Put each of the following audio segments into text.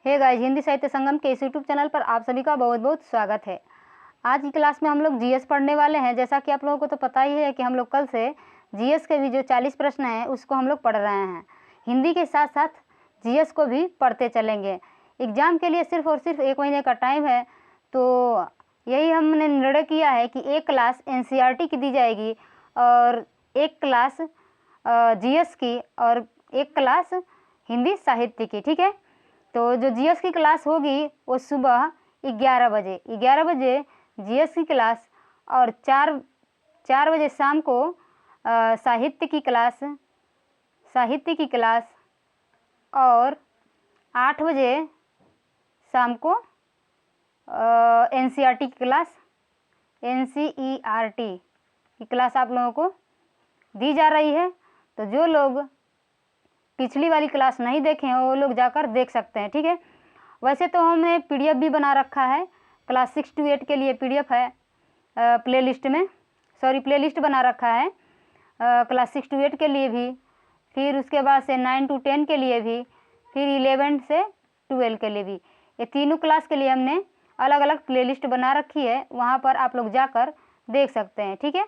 Hey guys, Hindi साहित्य संगम के इस यूट्यूब चैनल पर आप सभी का बहुत बहुत स्वागत है। आज की क्लास में हम लोग जीएस पढ़ने वाले हैं। जैसा कि आप लोगों को तो पता ही है कि हम लोग कल से जीएस के भी जो 40 प्रश्न हैं उसको हम लोग पढ़ रहे हैं। हिंदी के साथ साथ जीएस को भी पढ़ते चलेंगे। एग्ज़ाम के लिए सिर्फ और सिर्फ 1 महीने का टाइम है, तो यही हमने निर्णय किया है कि एक क्लास एनसीईआरटी की दी जाएगी और एक क्लास जीएस की और एक क्लास हिंदी साहित्य की। ठीक है, तो जो जीएस की क्लास होगी वो सुबह 11 बजे जीएस की क्लास और 4 बजे शाम को साहित्य की क्लास और 8 बजे शाम को एनसीईआरटी की क्लास आप लोगों को दी जा रही है। तो जो लोग पिछली वाली क्लास नहीं देखे हैं वो लोग जाकर देख सकते हैं। ठीक है, वैसे तो हमने पीडीएफ भी बना रखा है। क्लास 6 to 8 के लिए पीडीएफ है प्लेलिस्ट बना रखा है क्लास 6 to 8 के लिए भी, फिर उसके बाद से 9 to 10 के लिए भी, फिर 11 से 12 के लिए भी। ये तीनों क्लास के लिए हमने अलग अलग प्लेलिस्ट बना रखी है, वहाँ पर आप लोग जाकर देख सकते हैं। ठीक है,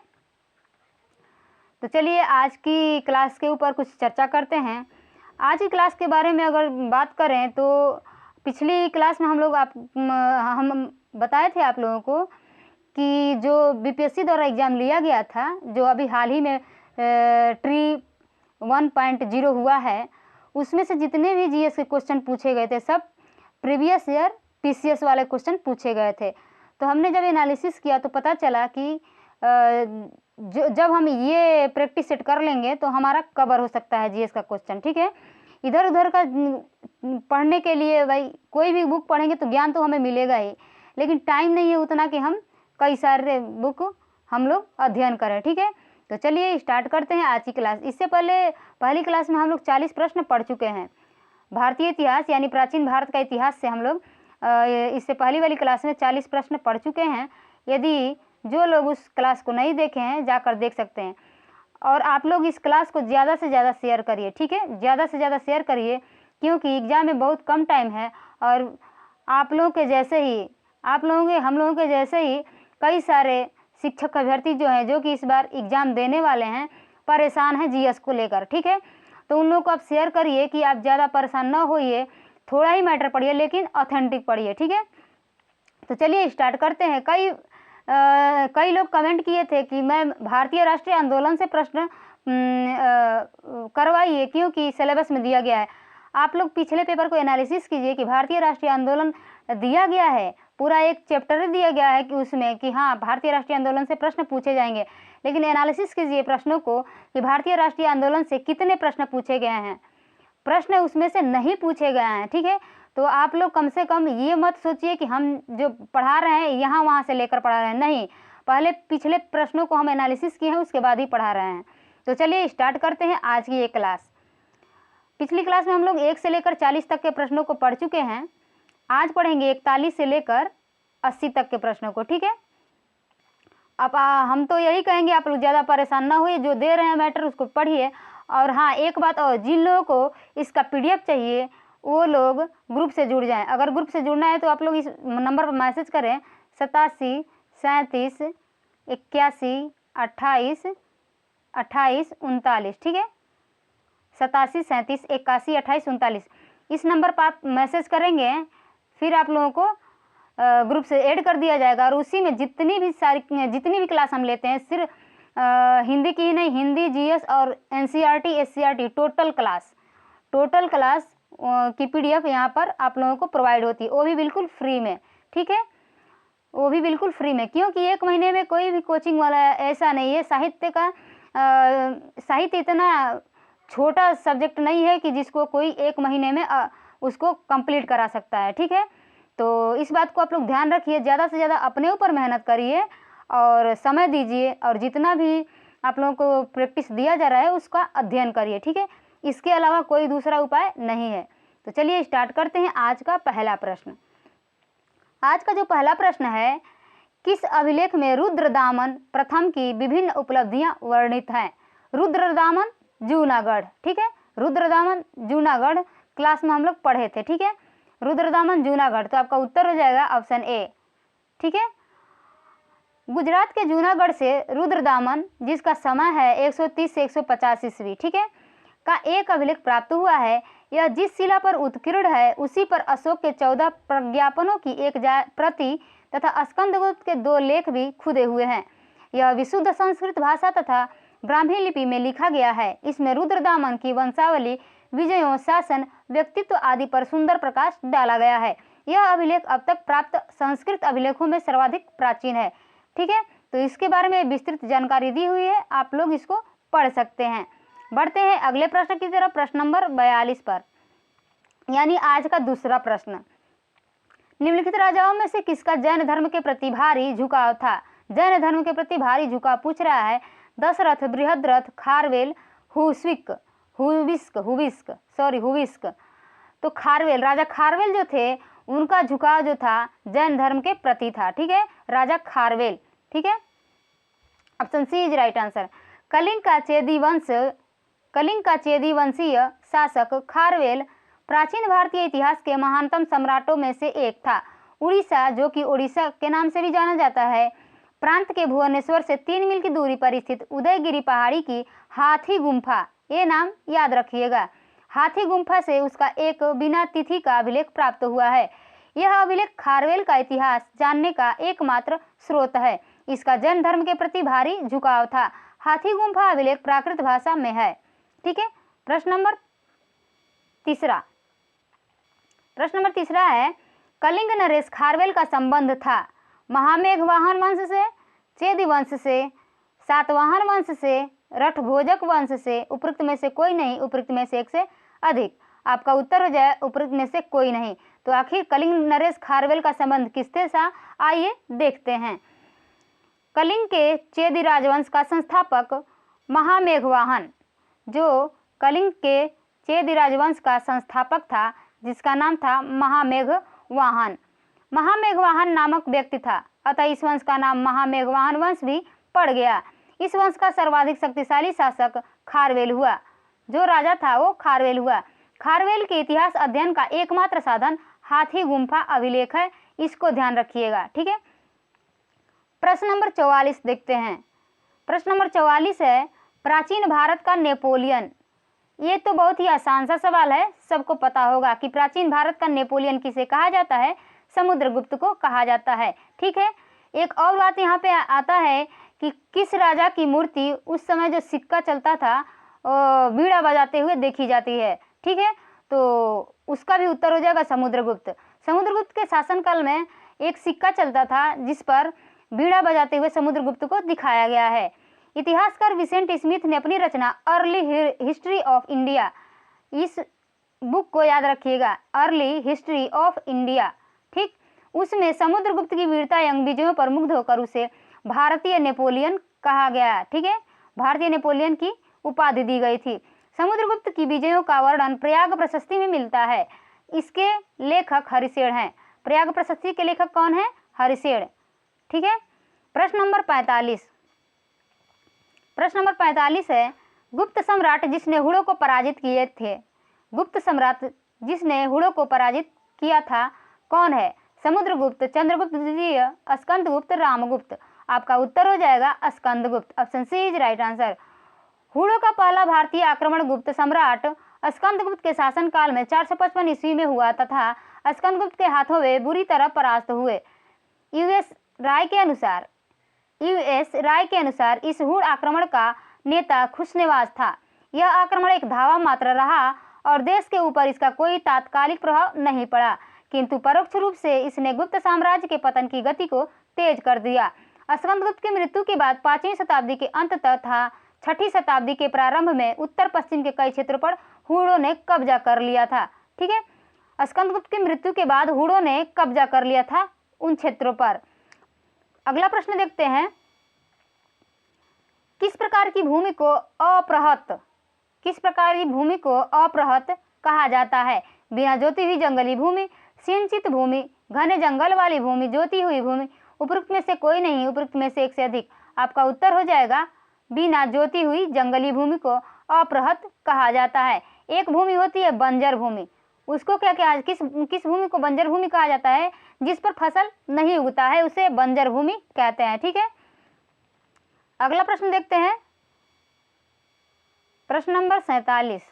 तो चलिए आज की क्लास के ऊपर कुछ चर्चा करते हैं। आज की क्लास के बारे में अगर बात करें तो पिछली क्लास में हम बताए थे आप लोगों को कि जो बीपीएससी द्वारा एग्ज़ाम लिया गया था, जो अभी हाल ही में ट्री 1.0 हुआ है, उसमें से जितने भी जीएस के क्वेश्चन पूछे गए थे सब प्रीवियस ईयर पीसीएस वाले क्वेश्चन पूछे गए थे। तो हमने जब एनालिसिस किया तो पता चला कि जब हम ये प्रैक्टिस सेट कर लेंगे तो हमारा कवर हो सकता है जीएस का क्वेश्चन। ठीक है, इधर उधर का पढ़ने के लिए भाई कोई भी बुक पढ़ेंगे तो ज्ञान तो हमें मिलेगा ही, लेकिन टाइम नहीं है उतना कि हम कई सारे बुक हम लोग अध्ययन करें। ठीक है, तो चलिए स्टार्ट करते हैं आज की क्लास। इससे पहले पहली क्लास में हम लोग 40 प्रश्न पढ़ चुके हैं। भारतीय इतिहास यानी प्राचीन भारत का इतिहास से हम लोग इससे पहली वाली क्लास में 40 प्रश्न पढ़ चुके हैं। यदि जो लोग उस क्लास को नहीं देखे हैं जाकर देख सकते हैं। और आप लोग इस क्लास को ज़्यादा से ज़्यादा शेयर करिए। ठीक है, ज़्यादा से ज़्यादा शेयर करिए, क्योंकि एग्ज़ाम में बहुत कम टाइम है और हम लोगों के जैसे ही कई सारे शिक्षक अभ्यर्थी जो हैं जो कि इस बार एग्ज़ाम देने वाले हैं परेशान हैं जीएस को लेकर। ठीक है, तो उन लोगों को आप शेयर करिए कि आप ज़्यादा परेशान ना होइए, थोड़ा ही मैटर पढ़िए लेकिन ऑथेंटिक पढ़िए। ठीक है, तो चलिए स्टार्ट करते हैं। कई लोग कमेंट किए थे कि मैं भारतीय राष्ट्रीय आंदोलन से प्रश्न करवाइए क्योंकि सिलेबस में दिया गया है। आप लोग पिछले पेपर को एनालिसिस कीजिए कि भारतीय राष्ट्रीय आंदोलन दिया गया है, पूरा एक चैप्टर दिया गया है कि उसमें कि हाँ भारतीय राष्ट्रीय आंदोलन से प्रश्न पूछे जाएंगे, लेकिन एनालिसिस कीजिए प्रश्नों को कि भारतीय राष्ट्रीय आंदोलन से कितने प्रश्न पूछे गए हैं। प्रश्न उसमें से नहीं पूछे गए हैं। ठीक है, तो आप लोग कम से कम ये मत सोचिए कि हम जो पढ़ा रहे हैं यहाँ वहाँ से लेकर पढ़ा रहे हैं, नहीं, पहले पिछले प्रश्नों को हम एनालिसिस किए हैं उसके बाद ही पढ़ा रहे हैं। तो चलिए स्टार्ट करते हैं आज की ये क्लास। पिछली क्लास में हम लोग 1 से लेकर 40 तक के प्रश्नों को पढ़ चुके हैं। आज पढ़ेंगे 41 से लेकर 80 तक के प्रश्नों को। ठीक है, अब हम तो यही कहेंगे आप लोग ज़्यादा परेशान ना होइए, जो दे रहे हैं मैटर उसको पढ़िए। और हाँ, एक बात और, जिन लोगों को इसका पीडीएफ चाहिए वो लोग ग्रुप से जुड़ जाएं। अगर ग्रुप से जुड़ना है तो आप लोग इस नंबर पर मैसेज करें 87 37 81 28 28 39। ठीक है, 87 37 81 28 39 इस नंबर पर आप मैसेज करेंगे, फिर आप लोगों को ग्रुप से ऐड कर दिया जाएगा। और उसी में जितनी भी क्लास हम लेते हैं, सिर्फ हिंदी की ही नहीं, हिंदी, जीएस और एनसीईआरटी एससीईआरटी टोटल क्लास की पीडीएफ यहाँ पर आप लोगों को प्रोवाइड होती है, वो भी बिल्कुल फ्री में। ठीक है, वो भी बिल्कुल फ्री में, क्योंकि 1 महीने में कोई भी कोचिंग वाला ऐसा नहीं है। साहित्य इतना छोटा सब्जेक्ट नहीं है कि जिसको कोई 1 महीने में उसको कंप्लीट करा सकता है। ठीक है, तो इस बात को आप लोग ध्यान रखिए, ज़्यादा से ज़्यादा अपने ऊपर मेहनत करिए और समय दीजिए, और जितना भी आप लोगों को प्रैक्टिस दिया जा रहा है उसका अध्ययन करिए। ठीक है, इसके अलावा कोई दूसरा उपाय नहीं है। तो चलिए स्टार्ट करते हैं आज का पहला प्रश्न। आज का जो पहला प्रश्न है, किस अभिलेख में रुद्रदामन प्रथम की विभिन्न उपलब्धियां वर्णित हैं? रुद्रदामन जूनागढ़। ठीक है, रुद्रदामन जूनागढ़ क्लास में हम लोग पढ़े थे। ठीक है, रुद्रदामन जूनागढ़। तो आपका उत्तर हो जाएगा ऑप्शन ए। ठीक है, गुजरात के जूनागढ़ से रुद्रदामन, जिसका समय है 130 से 150 ईस्वी, ठीक है, का एक अभिलेख प्राप्त हुआ है। यह जिस शिला पर उत्कीर्ण है उसी पर अशोक के 14 प्रज्ञापनों की एक प्रति तथा स्कंदगुप्त के 2 लेख भी खुदे हुए हैं। यह विशुद्ध संस्कृत भाषा तथा ब्राह्मी लिपि में लिखा गया है। इसमें रुद्रदामन की वंशावली, विजयों, शासन, व्यक्तित्व आदि पर सुंदर प्रकाश डाला गया है। यह अभिलेख अब तक प्राप्त संस्कृत अभिलेखों में सर्वाधिक प्राचीन है। ठीक है, तो इसके बारे में विस्तृत जानकारी दी हुई है, आप लोग इसको पढ़ सकते हैं। बढ़ते हैं अगले प्रश्न की तरफ, प्रश्न नंबर 42 पर, यानी आज का दूसरा प्रश्न। निम्नलिखित राजाओं में से किसका जैन धर्म के प्रति भारी झुकाव था? जैन धर्म के प्रति भारी झुकाव पूछ रहा है। दशरथ, बृहद्रथ, खारवेल, हुविस्क। तो खारवेल, राजा खारवेल जो थे उनका झुकाव जो था जैन धर्म के प्रति था। ठीक है, राजा खारवेल। ठीक है, option C is right answer. Kalinga का चेदी वंशीय शासक खारवेल प्राचीन भारतीय इतिहास के महानतम सम्राटों में से एक था। उड़ीसा, जो कि ओडिशा के नाम से भी जाना जाता है, प्रांत के भुवनेश्वर से 3 मील की दूरी पर स्थित उदयगिरी पहाड़ी की हाथी गुम्फा, ये नाम याद रखिएगा, हाथी गुम्फा से उसका एक बिना तिथि का अभिलेख प्राप्त हुआ है। यह अभिलेख खारवेल का इतिहास जानने का एकमात्र स्रोत है। इसका जैन धर्म के प्रति भारी झुकाव था। हाथी गुम्फा अभिलेख प्राकृत भाषा में है। ठीक है, प्रश्न नंबर तीसरा है, कलिंग नरेश खारवेल का संबंध था महामेघवाहन वंश से, चेदी वंश से, सातवाहन वंश से, रठभोजक वंश से, उपरोक्त में से कोई नहीं, उपरोक्त में से एक से अधिक। आपका उत्तर हो जाए उपरोक्त में से कोई नहीं। तो आखिर कलिंग नरेश खारवेल का संबंध किससे था, आइए देखते हैं। कलिंग के चेदी राजवंश का संस्थापक महामेघवाहन, जो कलिंग के चेदी राजवंश का संस्थापक था, जिसका नाम था महामेघवाहन। महामेघवाहन नामक व्यक्ति था, अतः इस वंश का नाम महामेघवाहन वंश भी पड़ गया। इस वंश का सर्वाधिक शक्तिशाली शासक खारवेल हुआ, जो राजा था वो खारवेल हुआ। खारवेल के इतिहास अध्ययन का एकमात्र साधन हाथी गुम्फा अभिलेख है, इसको ध्यान रखिएगा। ठीक है, प्रश्न नंबर 44 देखते हैं। प्रश्न नंबर 44 है, प्राचीन भारत का नेपोलियन। ये तो बहुत ही आसान सा सवाल है, सबको पता होगा कि प्राचीन भारत का नेपोलियन किसे कहा जाता है, समुद्रगुप्त को कहा जाता है। ठीक है, एक और बात यहाँ पे आता है कि किस राजा की मूर्ति उस समय जो सिक्का चलता था बीड़ा बजाते हुए देखी जाती है। ठीक है, तो उसका भी उत्तर हो जाएगा समुद्रगुप्त। समुद्रगुप्त के शासनकाल में एक सिक्का चलता था जिस पर बीड़ा बजाते हुए समुद्रगुप्त को दिखाया गया है। इतिहासकार विसेंट स्मिथ ने अपनी रचना अर्ली हिस्ट्री ऑफ इंडिया, इस बुक को याद रखिएगा, अर्ली हिस्ट्री ऑफ इंडिया, ठीक, उसमें समुद्रगुप्त की वीरता एवं विजयों पर मुग्ध होकर उसे भारतीय नेपोलियन कहा गया। ठीक है, भारतीय नेपोलियन की उपाधि दी गई थी। समुद्रगुप्त की विजयों का वर्णन प्रयाग प्रशस्ति में मिलता है। इसके लेखक हरिशेन हैं। प्रयाग प्रशस्ति के लेखक कौन है? हरिशेन। ठीक है, प्रश्न नंबर 45 है, गुप्त सम्राट जिसने हुड़ों को पराजित किए थे, गुप्त सम्राट जिसने हुड़ों को पराजित किया था कौन है? समुद्रगुप्त, चंद्रगुप्त द्वितीय, स्कंदगुप्त, रामगुप्त। आपका उत्तर हो जाएगा Skandagupta. Option C is right answer. हुड़ों का पहला भारतीय आक्रमण गुप्त सम्राट स्कंदगुप्त के शासनकाल में 455 ईस्वी में हुआ तथा स्कंदगुप्त के हाथों वे बुरी तरह परास्त हुए। यूएस राय के अनुसार इस हुड़ आक्रमण का नेता खुशनवाज था। यह आक्रमण एक धावा मात्र रहा और देश के ऊपर इसका कोई तात्कालिक प्रभाव नहीं पड़ा, किंतु परोक्ष रूप से इसने गुप्त साम्राज्य के पतन की गति को तेज कर दिया। स्कंदगुप्त की मृत्यु के बाद 5वीं शताब्दी के अंत तथा 6ठी शताब्दी के प्रारंभ में उत्तर पश्चिम के कई क्षेत्रों पर हुड़ों ने कब्जा कर लिया था। ठीक है, स्कंदगुप्त की मृत्यु के बाद हुड़ों ने कब्जा कर लिया था उन क्षेत्रों पर। अगला प्रश्न देखते हैं, किस प्रकार की भूमि को अपृहत कहा जाता है? बिना जोती हुई जंगली भूमि, सिंचित भूमि, घने जंगल वाली भूमि, जोती हुई भूमि। उपरोक्त में से कोई नहीं, उपरोक्त में से एक से अधिक। आपका उत्तर हो जाएगा बिना जोती हुई जंगली भूमि को अपृहत कहा जाता है। एक भूमि होती है बंजर भूमि, उसको क्या क्या किस किस भूमि को बंजर भूमि कहा जाता है? जिस पर फसल नहीं उगता है उसे बंजर भूमि कहते हैं। ठीक है, अगला प्रश्न देखते हैं, प्रश्न नंबर 47।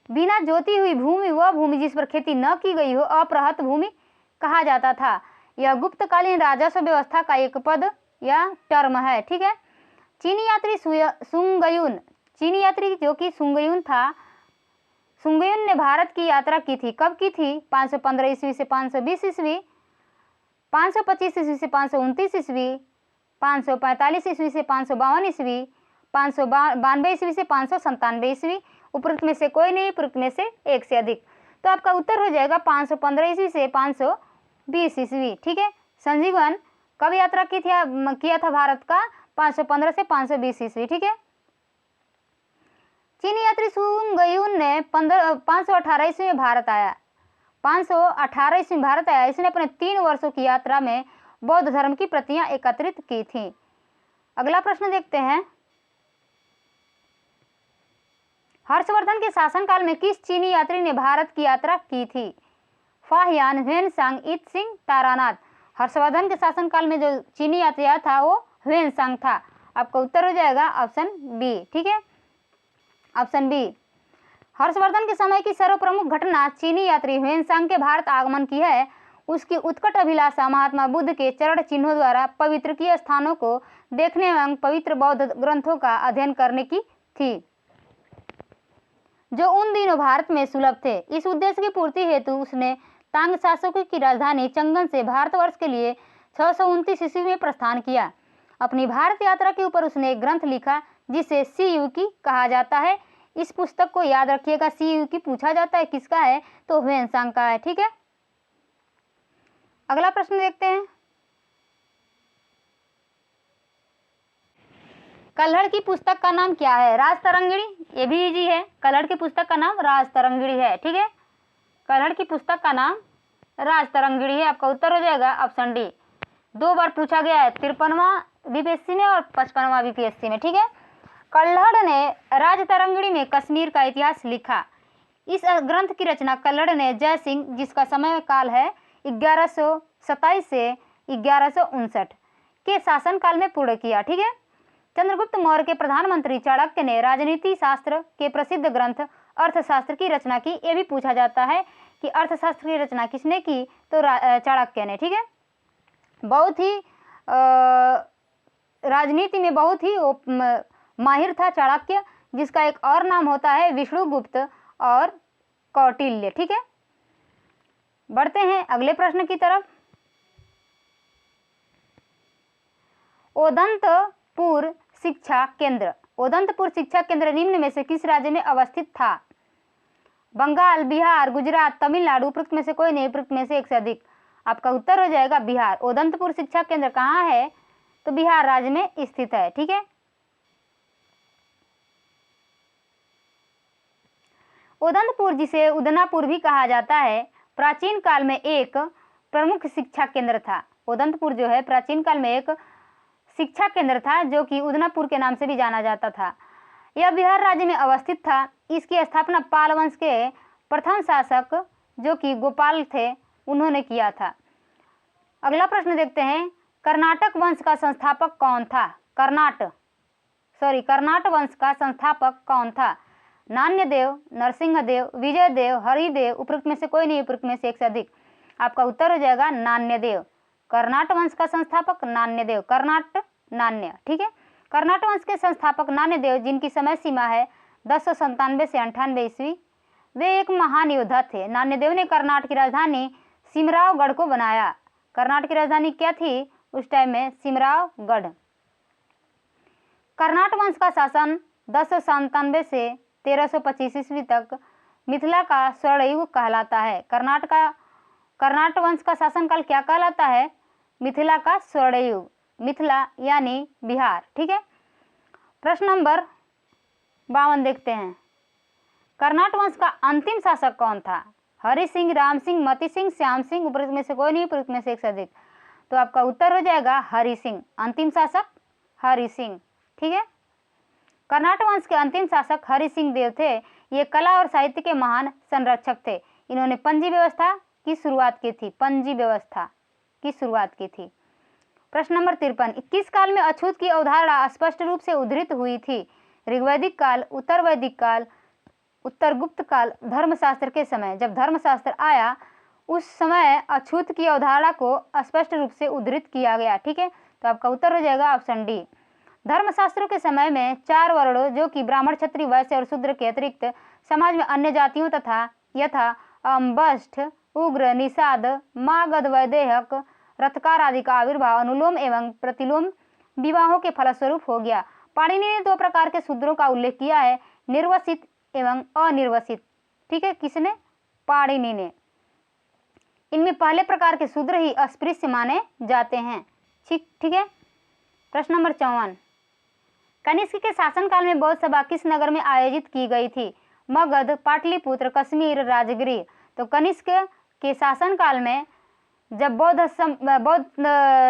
बिना जोती हुई भूमि वह भूमि जिस पर खेती न की गई हो अपृहत भूमि कहा जाता था। यह गुप्तकालीन राजस्व व्यवस्था का एक पद या टर्म है। ठीक है, चीनी यात्री सुंगयुन, चीनी यात्री जो कि सुंगयुन था, सुंगयुन ने भारत की यात्रा की थी। कब की थी? 515 ईस्वी से 520 ईस्वी, 525 ईस्वी से 529 ईस्वी, 545 ईस्वी से 552 ईस्वी, 592 ईस्वी से 597 ईस्वी। उपरोक्त में से कोई नहीं, उपरोक्त में से एक से अधिक। तो आपका उत्तर हो जाएगा 515 ईस्वी से 520 ईस्वी। ठीक है, संजीवन कब यात्रा की थी किया था भारत का? 515 से 520 ईस्वी। ठीक है, चीनी यात्री सुंगयुन ने 518 ईस्वी में भारत आया। 518 ईस्वी में भारत आया। इसने अपने 3 वर्षों की यात्रा में बौद्ध धर्म की प्रतियां एकत्रित की थी। अगला प्रश्न देखते हैं, हर्षवर्धन के शासनकाल में किस चीनी यात्री ने भारत की यात्रा की थी? फाहियान, ह्वेनसांग, इत सिंह, तारानाथ। हर्षवर्धन के शासनकाल में जो चीनी यात्री आया था वो ह्वेनसांग था। आपका उत्तर हो जाएगा ऑप्शन बी। ठीक है, ऑप्शन बी। हर्षवर्धन के समय की सर्वप्रमुख घटना चीनी यात्री ह्वेनसांग के भारत आगमन की है। उसकी उत्कट अभिलाषा महात्मा बुद्ध के चरण चिन्हों द्वारा पवित्र किए स्थानों को देखने एवं पवित्र बौद्ध ग्रंथों का अध्ययन करने की थी, जो उन दिनों भारत में सुलभ थे। इस उद्देश्य की पूर्ति हेतु उसने तांग शासकों की राजधानी चंगन से भारतवर्ष के लिए 629 ईस्वी में प्रस्थान किया। अपनी भारत यात्रा के ऊपर उसने एक ग्रंथ लिखा जिसे सीयूकी कहा जाता है। इस पुस्तक को याद रखिएगा, सीयूकी पूछा जाता है किसका है? तो ह्वेनसांग का है। ठीक है, अगला प्रश्न देखते हैं, कल्हड़ की पुस्तक का नाम क्या है? राजतरंगिणी, ये भी इजी है। कल्हड़ की पुस्तक का नाम राजतरंगिणी है। ठीक है, कल्हड़ की पुस्तक का नाम राजतरंगिणी है। आपका उत्तर हो जाएगा ऑप्शन डी। 2 बार पूछा गया है, 53वां बीपीएससी में और 55वां बीपीएससी में। ठीक है, कल्हड़ ने राजतरंगिणी में कश्मीर का इतिहास लिखा। इस ग्रंथ की रचना कल्हड़ ने जय सिंह, जिसका समय काल है 1127 से 1159 के शासनकाल में पूर्ण किया। ठीक है, चंद्रगुप्त मौर्य के प्रधानमंत्री चाणक्य ने राजनीति शास्त्र के प्रसिद्ध ग्रंथ अर्थशास्त्र की रचना की। ये भी पूछा जाता है कि अर्थशास्त्र की रचना किसने की? तो चाणक्य ने। ठीक है, बहुत ही राजनीति में बहुत ही माहिर था चाणक्य, जिसका एक और नाम होता है विष्णुगुप्त और कौटिल्य। ठीक है, बढ़ते हैं अगले प्रश्न की तरफ। ओदंतपुर शिक्षा केंद्र, ओदंतपुर शिक्षा केंद्र निम्न में से किस राज्य में अवस्थित था? बंगाल, बिहार, गुजरात, तमिलनाडु। उपरोक्त में से कोई नहीं, उपरोक्त में से एक से अधिक। आपका उत्तर हो जाएगा बिहार। ओदंतपुर शिक्षा केंद्र कहाँ है? तो बिहार राज्य में स्थित है। ठीक है, ओदंतपुर, जिसे उदनापुर भी कहा जाता है, प्राचीन काल में एक प्रमुख शिक्षा केंद्र था। ओदंतपुर जो है प्राचीन काल में एक शिक्षा केंद्र था, जो कि उदनापुर के नाम से भी जाना जाता था। यह बिहार राज्य में अवस्थित था। इसकी स्थापना पाल वंश के प्रथम शासक जो कि गोपाल थे उन्होंने किया था। अगला प्रश्न देखते हैं, कर्नाटक वंश का संस्थापक कौन था? कर्नाट वंश का संस्थापक कौन था? नान्यदेव, नरसिंहदेव, विजयदेव, हरिदेव। उपरोक्त में से कोई नहीं, उपरोक्त में से एक से अधिक। आपका उत्तर हो जाएगा नान्यदेव। कर्नाट वंश का संस्थापक नान्यदेव, कर्नाट नान्य। ठीक है, कर्नाट वंश के संस्थापक नान्यदेव, जिनकी समय सीमा है 1097 से 98 ईस्वी, वे एक महान योद्धा थे। नान्यदेव ने कर्नाट की राजधानी सिमरावगढ़ को बनाया। कर्नाट की राजधानी क्या थी उस टाइम में? सिमरावगढ़। कर्नाट वंश का शासन 1097 से 1325 ईस्वी तक मिथिला का स्वर्णयुग कहलाता है। कर्नाट वंश का शासनकाल क्या कहलाता है? मिथिला का स्वर्णयुग। मिथिला यानी बिहार। ठीक है, प्रश्न नंबर 52 देखते हैं, कर्नाट वंश का अंतिम शासक कौन था? हरि सिंह, राम सिंह, मति सिंह, श्याम सिंह। उपरोक्त में से कोई नहीं, उपरोक्त में से एक से अधिक। तो आपका उत्तर हो जाएगा हरि सिंह। अंतिम शासक हरि सिंह। ठीक है, कर्नाट वंश के अंतिम शासक हरि सिंह देव थे। ये कला और साहित्य के महान संरक्षक थे। इन्होंने पंजी व्यवस्था की शुरुआत की थी, पंजी व्यवस्था की शुरुआत की थी। प्रश्न नंबर 53, किस काल में अछूत की अवधारणा स्पष्ट रूप से उद्धृत हुई थी? ऋग्वैदिक काल, उत्तर वैदिक काल, उत्तर गुप्त काल, धर्मशास्त्र के समय। जब धर्मशास्त्र आया उस समय अछूत की अवधारणा को स्पष्ट रूप से उद्धृत किया गया। ठीक है, तो आपका उत्तर हो जाएगा ऑप्शन डी। धर्मशास्त्रों के समय में 4 वर्णों जो कि ब्राह्मण, क्षत्रिय, वैश्य और शूद्र के अतिरिक्त समाज में अन्य जातियों तथा यथा अम्बष्ठ, उग्र, निषाद, मागध, वैदेहक, रथकार आदि का आविर्भाव अनुलोम एवं प्रतिलोम विवाहों के फलस्वरूप हो गया। पाणिनि ने 2 प्रकार के शूद्रों का उल्लेख किया है, निर्वसित एवं अनिर्वसित। ठीक है, किसने? पाणिनि ने। इनमें पहले प्रकार के शूद्र ही अस्पृश्य माने जाते हैं। ठीक है। प्रश्न नंबर 54, कनिष्क के शासनकाल में बौद्ध सभा किस नगर में आयोजित की गई थी? मगध, पाटलिपुत्र, कश्मीर, राजगृह। तो कनिष्क के शासनकाल में जब बौद्ध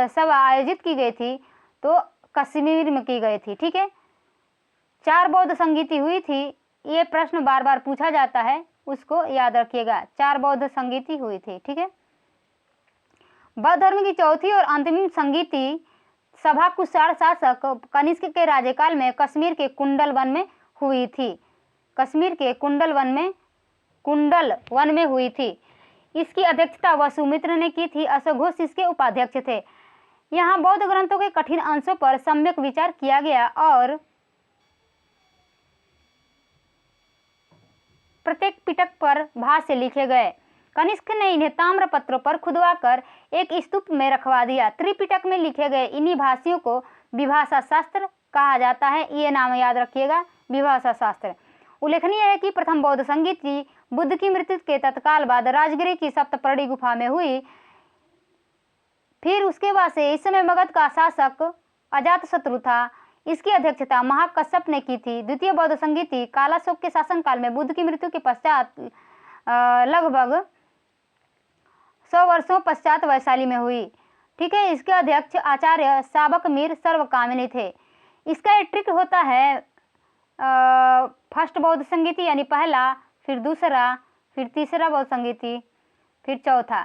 सभा आयोजित की गई थी तो कश्मीर में की गई थी। ठीक है, 4 बौद्ध संगीति हुई थी। ये प्रश्न बार बार पूछा जाता है, उसको याद रखिएगा। 4 बौद्ध संगीति हुई थी। ठीक है, बौद्ध धर्म की चौथी और अंतिम संगीति सभा कुषाण शासक कनिष्क के राज्यकाल में कश्मीर के कुंडल वन में हुई थी। कश्मीर के कुंडल वन में हुई थी। इसकी अध्यक्षता वसुमित्र ने की थी। अशोक घोष इसके उपाध्यक्ष थे। यहाँ बौद्ध ग्रंथों के कठिन अंशों पर सम्यक विचार किया गया और प्रत्येक पिटक पर भाष्य लिखे गए। कनिष्क ने इन्हें ताम्र पत्रों पर खुदवाकर एक स्तूप में रखवा दिया। त्रिपिटक में लिखे गए इन्हीं भाष्यों को विभाषा शास्त्र कहा जाता है। ये नाम याद रखिएगा, विभाषा शास्त्र। उल्लेखनीय है कि प्रथम बौद्ध संगीति बुद्ध की मृत्यु के तत्काल बाद राजगृह की सप्तपर्णी गुफा में हुई। फिर उसके बाद से इस समय मगध का शासक अजातशत्रु था। इसकी अध्यक्षता महाकश्यप ने की थी। द्वितीय बौद्ध संगीति कालाशोक के शासनकाल में बुद्ध की मृत्यु के पश्चात लगभग 100 वर्षों पश्चात वैशाली में हुई। ठीक है, इसके अध्यक्ष आचार्य साबक मीर सर्वकामिनी थे। इसका एक ट्रिक होता है, फर्स्ट बौद्ध संगीति यानी पहला, फिर दूसरा, फिर तीसरा बौद्ध संगीति, फिर चौथा।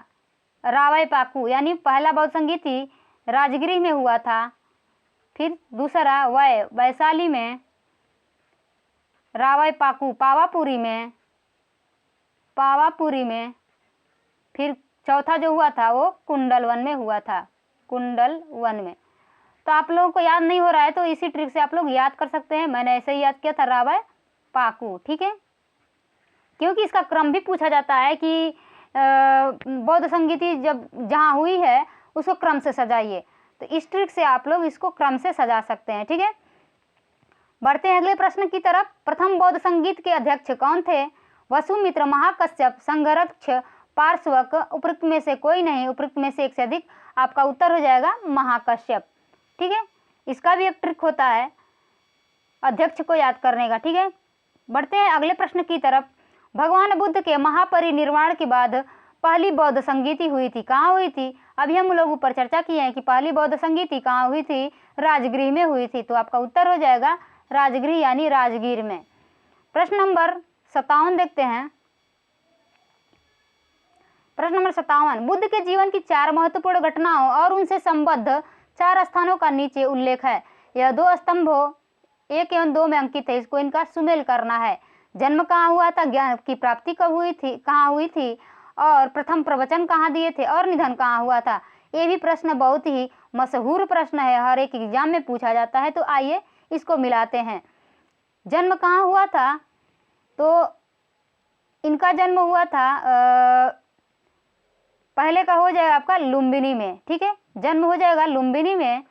रावय पाकू यानी पहला बौद्ध संगीति राजगृह में हुआ था, फिर दूसरा वैशाली में, रावय पाकू पावापुरी में, फिर चौथा जो हुआ था वो कुंडल वन में हुआ था, कुंडल वन में। तो आप लोगों को याद नहीं हो रहा है तो इसी ट्रिक से आप लोग याद कर सकते हैं। मैंने ऐसे ही याद किया था, रावय पाकू। ठीक है, क्योंकि इसका क्रम भी पूछा जाता है कि बौद्ध संगीति जब जहाँ हुई है उसको क्रम से सजाइए, तो इस ट्रिक से आप लोग इसको क्रम से सजा सकते हैं। ठीक है, बढ़ते हैं अगले प्रश्न की तरफ। प्रथम बौद्ध संगीत के अध्यक्ष कौन थे? वसुमित्र, महाकश्यप, संघरक्ष, पार्श्वक। उपयुक्त में से कोई नहीं, उपयुक्त में से एक से अधिक। आपका उत्तर हो जाएगा महाकश्यप। ठीक है, इसका भी एक ट्रिक होता है अध्यक्ष को याद करने का। ठीक है, बढ़ते हैं अगले प्रश्न की तरफ। भगवान बुद्ध के महापरिनिर्वाण के बाद पहली बौद्ध संगीति हुई थी, कहाँ हुई थी? अभी हम लोग ऊपर चर्चा किए हैं कि पहली बौद्ध संगीति कहाँ हुई थी? राजगृह में हुई थी। तो आपका उत्तर हो जाएगा राजगृह यानी राजगीर में। प्रश्न नंबर 57 देखते हैं। प्रश्न नंबर 57, बुद्ध के जीवन की 4 महत्वपूर्ण घटनाओं और उनसे संबद्ध 4 स्थानों का नीचे उल्लेख है। यह 2 स्तंभों 1 एवं 2 में अंकित है। इसको इनका सुमेल करना है। जन्म कहाँ हुआ था, ज्ञान की प्राप्ति कब हुई थी, कहाँ हुई थी, और प्रथम प्रवचन कहाँ दिए थे, और निधन कहाँ हुआ था। ये भी प्रश्न बहुत ही मशहूर प्रश्न है, हर एक एग्जाम में पूछा जाता है। तो आइए इसको मिलाते हैं। जन्म कहाँ हुआ था? तो इनका जन्म हुआ था पहले का हो जाएगा आपका लुम्बिनी में। ठीक है, जन्म हो जाएगा लुम्बिनी में,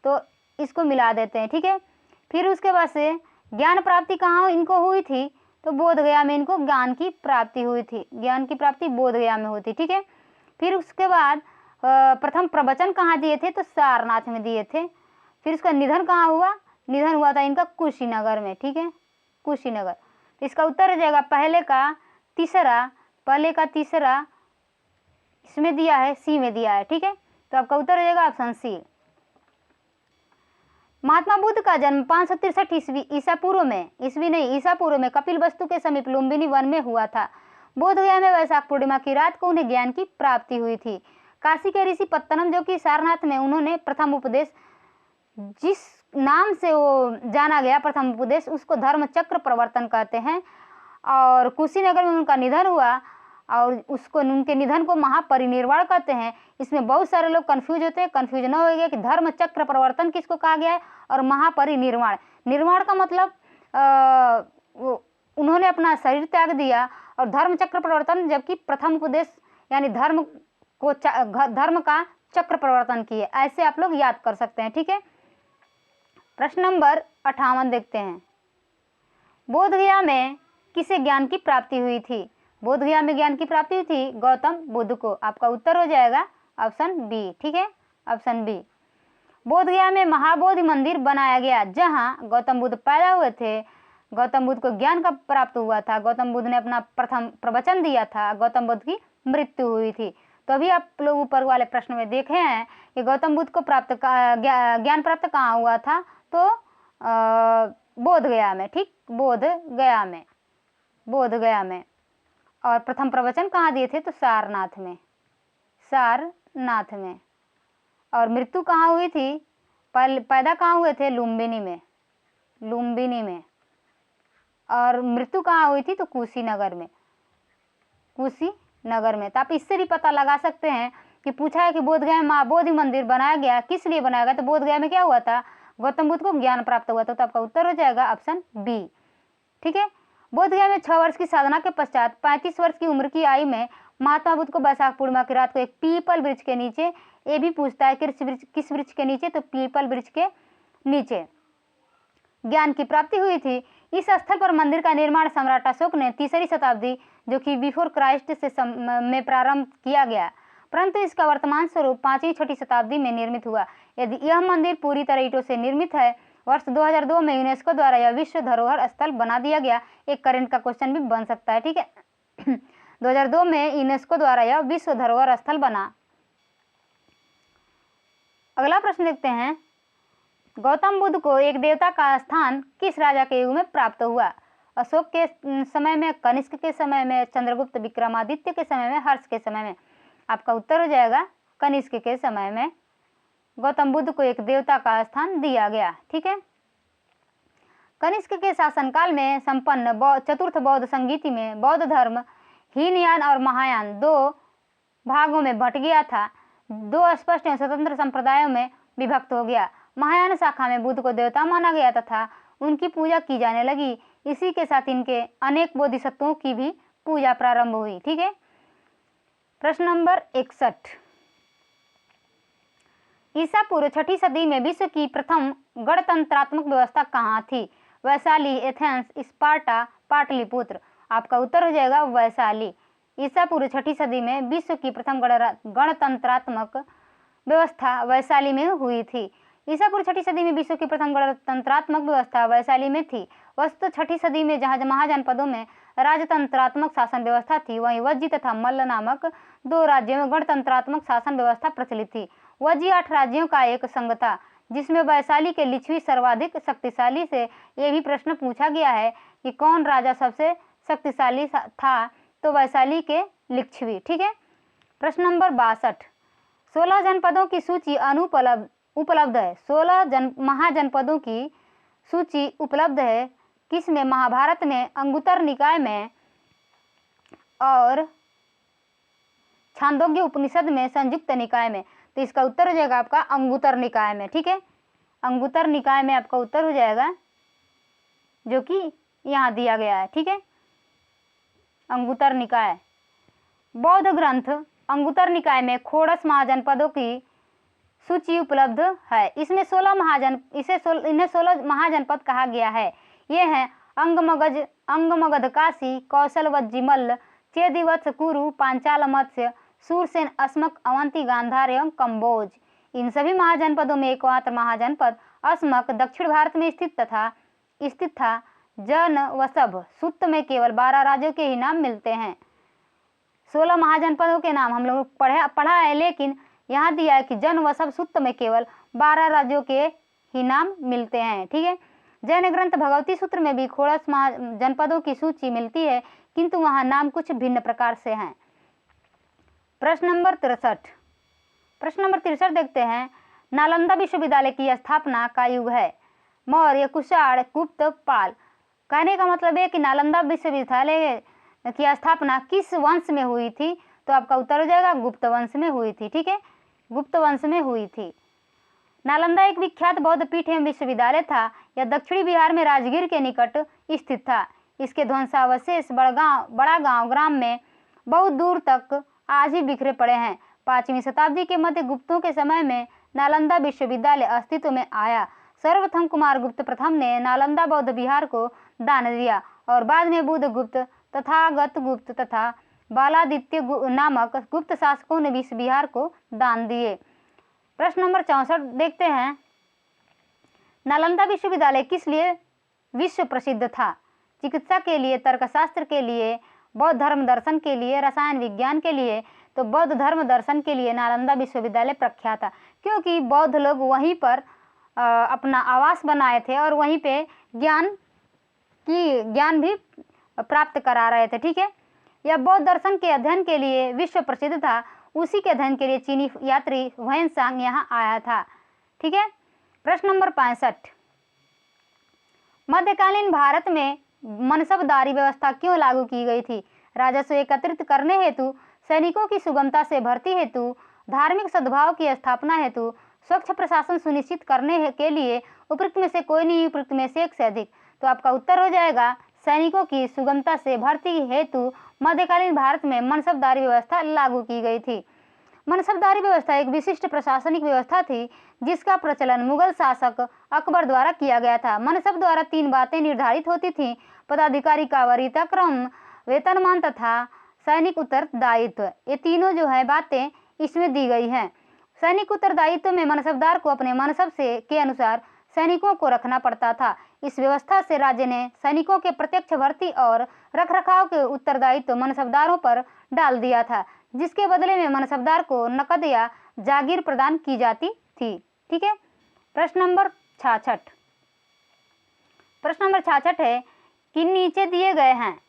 तो इसको मिला देते हैं। ठीक है, फिर उसके बाद से ज्ञान प्राप्ति कहाँ इनको हुई थी? तो बोध गया में इनको ज्ञान की प्राप्ति हुई थी। ज्ञान की प्राप्ति बोध गया में हुई थी। ठीक है, फिर उसके बाद प्रथम प्रवचन कहाँ दिए थे? तो सारनाथ में दिए थे। फिर उसका निधन कहाँ हुआ? निधन हुआ था इनका कुशीनगर में। ठीक है, कुशीनगर। तो इसका उत्तर हो जाएगा पहले का तीसरा इसमें दिया है, सी में दिया है। ठीक है, तो आपका उत्तर हो जाएगा ऑप्शन सी। महात्मा बुद्ध का जन्म 563 ईसा पूर्व में ईसा पूर्व में कपिलवस्तु के समीप लुम्बिनी वन में हुआ था। बोधगया में वैशाख पूर्णिमा की रात को उन्हें ज्ञान की प्राप्ति हुई थी। काशी के ऋषि पत्तनम, जो कि सारनाथ में उन्होंने प्रथम उपदेश, जिस नाम से वो जाना गया प्रथम उपदेश, उसको धर्म चक्र प्रवर्तन कहते हैं। और कुशीनगर में उनका निधन हुआ और उनके निधन को महापरिनिर्वाण कहते हैं। इसमें बहुत सारे लोग कंफ्यूज होते हैं, कंफ्यूजन हो गया कि धर्म चक्र प्रवर्तन किसको कहा गया है और महापरिनिर्वाण। निर्वाण का मतलब उन्होंने अपना शरीर त्याग दिया, और धर्म चक्र प्रवर्तन जबकि प्रथम उपदेश यानी धर्म का चक्र प्रवर्तन किए। ऐसे आप लोग याद कर सकते हैं, ठीक है। प्रश्न नंबर 58 देखते हैं। बोधगया में किसे ज्ञान की प्राप्ति हुई थी? बोधगया में ज्ञान की प्राप्ति हुई थी गौतम बुद्ध को। आपका उत्तर हो जाएगा ऑप्शन बी, ठीक है, ऑप्शन बी। बोधगया में महाबोधि मंदिर बनाया गया, जहां गौतम बुद्ध पैदा हुए थे। गौतम बुद्ध को ज्ञान का प्राप्त हुआ था। गौतम बुद्ध ने अपना प्रथम प्रवचन दिया था। गौतम बुद्ध की मृत्यु हुई थी। तो अभी आप लोग ऊपर वाले प्रश्न में देखे हैं कि गौतम बुद्ध को ज्ञान प्राप्त कहाँ हुआ था, तो बोधगया में, ठीक, बोधगया में। और प्रथम प्रवचन कहाँ दिए थे, तो सारनाथ में। और मृत्यु कहाँ हुई थी, पैदा कहाँ हुए थे, लुम्बिनी में। और मृत्यु कहाँ हुई थी, तो कुशीनगर में। तो आप इससे भी पता लगा सकते हैं कि पूछा है कि बोधगया में महाबोधि मंदिर बनाया गया, किस लिए बनाया गया, तो बोधगया में क्या हुआ था, गौतम बुद्ध को ज्ञान प्राप्त हुआ था। तो आपका उत्तर हो जाएगा ऑप्शन बी, ठीक है। बोधगया में 6 वर्ष की साधना के पश्चात 35 वर्ष की उम्र की आयु में महात्मा बुद्ध को वैशाख पूर्णिमा की रात को एक पीपल वृक्ष के नीचे, ये भी पूछता है किस वृक्ष के नीचे, तो पीपल वृक्ष के नीचे ज्ञान की प्राप्ति हुई थी। इस स्थल पर मंदिर का निर्माण सम्राट अशोक ने 3री शताब्दी, जो कि बिफोर क्राइस्ट में प्रारंभ किया गया, परंतु इसका वर्तमान स्वरूप 5वीं-6वीं शताब्दी में निर्मित हुआ। यदि यह मंदिर पूरी तरह ईंटों से निर्मित है। वर्ष 2002 में यूनेस्को द्वारा यह विश्व धरोहर स्थल बना दिया गया। एक करंट का क्वेश्चन भी बन सकता है, ठीक है। 2002 में यूनेस्को द्वारा यह विश्व धरोहर स्थल बना। अगला प्रश्न देखते हैं। गौतम बुद्ध को एक देवता का स्थान किस राजा के युग में प्राप्त हुआ? अशोक के समय में, कनिष्क के समय में, चंद्रगुप्त, विक्रमादित्य के समय में, हर्ष के समय में। आपका उत्तर हो जाएगा कनिष्क के समय में गौतम बुद्ध को एक देवता का स्थान दिया गया, ठीक है। कनिष्क के शासनकाल में संपन्न चतुर्थ बौद्ध संगीति में बौद्ध धर्म हीनयान और महायान 2 भागों में बंट गया था। 2 स्पष्ट एवं स्वतंत्र संप्रदायों में विभक्त हो गया। महायान शाखा में बुद्ध को देवता माना गया तथा उनकी पूजा की जाने लगी। इसी के साथ इनके अनेक बोधिसत्वों की भी पूजा प्रारंभ हुई, ठीक है। प्रश्न नंबर 61। ईसा पूर्व 6ठी सदी में विश्व की प्रथम गणतंत्रात्मक व्यवस्था कहाँ थी? Vaishali, Athens, Sparta, Pataliputra. आपका उत्तर हो जाएगा वैशाली। ईसा पूर्व 6ठी सदी में विश्व की प्रथम गणतंत्रात्मक व्यवस्था वैशाली में हुई थी। ईसा पूर्व 6ठी सदी में विश्व की प्रथम गणतंत्रात्मक व्यवस्था वैशाली में थी। वस्तु 6ठी सदी में जहाँ महाजनपदों में राजतंत्रात्मक शासन व्यवस्था थी, वहीं वज्जी तथा मल्ल नामक 2 राज्यों में गणतंत्रात्मक शासन व्यवस्था प्रचलित थी। वज्जी 8 राज्यों का एक संघ था, जिसमें वैशाली के लिच्छवी सर्वाधिक शक्तिशाली। से ये भी प्रश्न पूछा गया है कि कौन राजा सबसे शक्तिशाली था, तो वैशाली के लिच्छवी, ठीक है। प्रश्न नंबर 62। 16 जनपदों की सूची उपलब्ध है। 16 महाजनपदों की सूची उपलब्ध है, किसमें? महाभारत में, अंगुत्तर निकाय में और छांदोग्य उपनिषद में, संयुक्त निकाय में। तो इसका उत्तर हो जाएगा आपका अंगुत्तर निकाय में, ठीक है। अंगुत्तर निकाय में आपका उत्तर हो जाएगा, जो कि यहाँ दिया गया है, ठीक है। अंगुत्तर निकाय। बौद्ध ग्रंथ अंगुत्तर निकाय में षोडश महाजनपदों की सूची उपलब्ध है। इसमें 16 महाजनपद कहा गया है। ये हैं अंगमगध, काशी, कौशल, वज्जिमल्ल, चेदिवत्स, कुरु, पांचाल, मत्स्य, सूरसेन, अस्मक, अवंती, गांधार एवं कंबोज। इन सभी महाजनपदों में एकमात्र महाजनपद अस्मक दक्षिण भारत में स्थित था। जन वसभ सुत्त में केवल 12 राज्यों के ही नाम मिलते हैं। 16 महाजनपदों के नाम हम लोग पढ़ा है, लेकिन यहाँ दिया है कि जन वसभ सुत्त में केवल 12 राज्यों के ही नाम मिलते हैं। ठीक है, जैन ग्रंथ भगवती सूत्र में भी खोड़स जनपदों की सूची मिलती है, किंतु वहाँ नाम कुछ भिन्न प्रकार से हैं। प्रश्न नंबर 63 देखते हैं। नालंदा विश्वविद्यालय की स्थापना का युग है? मौर्य, कुषाण, गुप्त, पाल। कहने का मतलब है कि नालंदा विश्वविद्यालय की स्थापना किस वंश में हुई थी? तो आपका उत्तर हो जाएगा गुप्त वंश में हुई थी। ठीक है, गुप्त वंश में हुई थी। नालंदा एक विख्यात बौद्ध पीठ एवं विश्वविद्यालय था। यह दक्षिणी बिहार में राजगीर के निकट स्थित था। इसके ध्वंसावशेष बड़ा गांव ग्राम में बहुत दूर तक आज भी बिखरे पड़े हैं। 5वीं शताब्दी के मध्य गुप्तों के समय में नालंदा विश्वविद्यालय अस्तित्व में आया। सर्वप्रथम कुमार गुप्त प्रथम ने नालंदा बौद्ध विहार को दान दिया और बाद में बुद्ध गुप्त, तथागत गुप्त तथा बालादित्य नामक गुप्त शासकों ने इस विहार को दान दिए। प्रश्न नंबर 64 देखते हैं। नालंदा विश्वविद्यालय किस लिए विश्व प्रसिद्ध था? चिकित्सा के लिए, तर्कशास्त्र के लिए, बौद्ध धर्म दर्शन के लिए, रसायन विज्ञान के लिए। तो बौद्ध धर्म दर्शन के लिए नालंदा विश्वविद्यालय प्रख्यात था, क्योंकि बौद्ध लोग वहीं पर अपना आवास बनाए थे और वहीं पे ज्ञान भी प्राप्त करा रहे थे। ठीक है, यह बौद्ध दर्शन के अध्ययन के लिए विश्व प्रसिद्ध था। उसी के अध्ययन के लिए चीनी यात्री ह्वेनसांग यहाँ आया था। ठीक है, प्रश्न नंबर 65। मध्यकालीन भारत में मनसबदारी व्यवस्था क्यों लागू की गई थी? राजस्व एकत्रित करने हेतु, सैनिकों की सुगमता से भर्ती हेतु, धार्मिक सद्भाव की स्थापना हेतु, स्वच्छ प्रशासन सुनिश्चित करने के लिए। उपयुक्त में से कोई नहीं, उपयुक्त में से एक से अधिक। तो आपका उत्तर हो जाएगा सैनिकों की सुगमता से भर्ती हेतु मध्यकालीन भारत में मनसबदारी व्यवस्था लागू की गई थी। मनसबदारी व्यवस्था एक विशिष्ट प्रशासनिक व्यवस्था थी जिसका प्रचलन मुगल शासक अकबर द्वारा किया गया था। मनसब द्वारा 3 बातें निर्धारित होती थीं: पदाधिकारी का वरीयता क्रम, वेतनमान तथा सैनिक उत्तरदायित्व। ये तीनों जो है बातें इसमें दी गई हैं। सैनिक उत्तरदायित्व में मनसबदार को अपने मनसब से के अनुसार सैनिकों को रखना पड़ता था। इस व्यवस्था से राज्य ने सैनिकों के प्रत्यक्ष भर्ती और रखरखाव के उत्तरदायित्व मनसबदारों पर डाल दिया था, जिसके बदले में मनसबदार को नकद या जागीर प्रदान की जाती थी। ठीक है, प्रश्न नंबर 66 है कि नीचे दिए गए हैं।